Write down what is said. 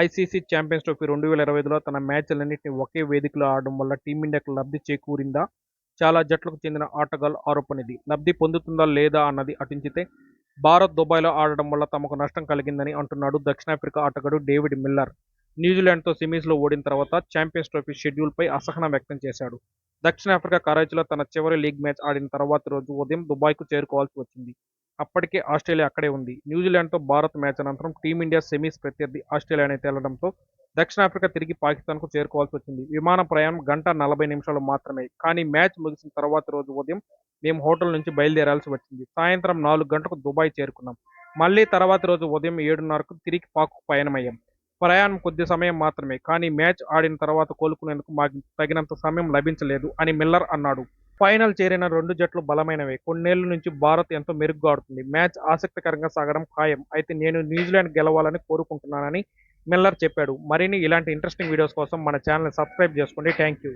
ICC champions trophy 2025లో తన మ్యాచ్లన్నింటినీ ఒకే వేదికలో ఆడడం వల్ల టీమిండియాకు లబ్ధి చేకూరిందా? చాలా జట్లకు చెందిన ఆటగాళ్ల ఆరోపణ ఇది. లబ్ధి పొందుతుందా లేదా అన్నది అటుంచితే, భారత్ దుబాయ్లో ఆడడం వల్ల తమకు నష్టం కలిగిందని అంటున్నాడు దక్షిణాఫ్రికా ఆటగాడు డేవిడ్ మిల్లర్. న్యూజిలాండ్తో సెమీస్లో ఓడిన తర్వాత ఛాంపియన్స్ ట్రోఫీ షెడ్యూల్పై అసహనం వ్యక్తం చేశాడు. దక్షిణాఫ్రికా కరాచీలో తన చివరి లీగ్ మ్యాచ్ ఆడిన తర్వాతి రోజు ఉదయం దుబాయ్కు చేరుకోవాల్సి వచ్చింది. అప్పటికే ఆస్ట్రేలియా అక్కడే ఉంది. న్యూజిలాండ్తో భారత్ మ్యాచ్ అనంతరం టీమిండియా సెమీస్ ప్రత్యర్థి ఆస్ట్రేలియానే తేలడంతో దక్షిణాఫ్రికా తిరిగి పాకిస్తాన్కు చేరుకోవాల్సి వచ్చింది. విమాన ప్రయాణం 1:40 మాత్రమే. కానీ మ్యాచ్ ముగిసిన తర్వాతి రోజు ఉదయం మేము హోటల్ నుంచి బయలుదేరాల్సి వచ్చింది. సాయంత్రం 4 గంటలకు దుబాయ్ చేరుకున్నాం. మళ్లీ తర్వాతి రోజు ఉదయం 7:30కు తిరిగి పాక్కు పయనమయ్యాం. ప్రయాణం కొద్ది సమయం మాత్రమే. కానీ మ్యాచ్ ఆడిన తర్వాత కోలుకునేందుకు మాకు తగినంత సమయం లభించలేదు అని మిల్లర్ అన్నాడు. ఫైనల్ చేరిన రెండు జట్లు బలమైనవే. కొన్నేళ్ల నుంచి భారత్ ఎంతో మెరుగ్గా ఆడుతుంది. మ్యాచ్ ఆసక్తికరంగా సాగడం ఖాయం. అయితే నేను న్యూజిలాండ్ గెలవాలని కోరుకుంటున్నానని మిల్లర్ చెప్పాడు. మరిన్ని ఇలాంటి ఇంట్రెస్టింగ్ వీడియోస్ కోసం మన ఛానల్ని సబ్స్క్రైబ్ చేసుకోండి. Thank you.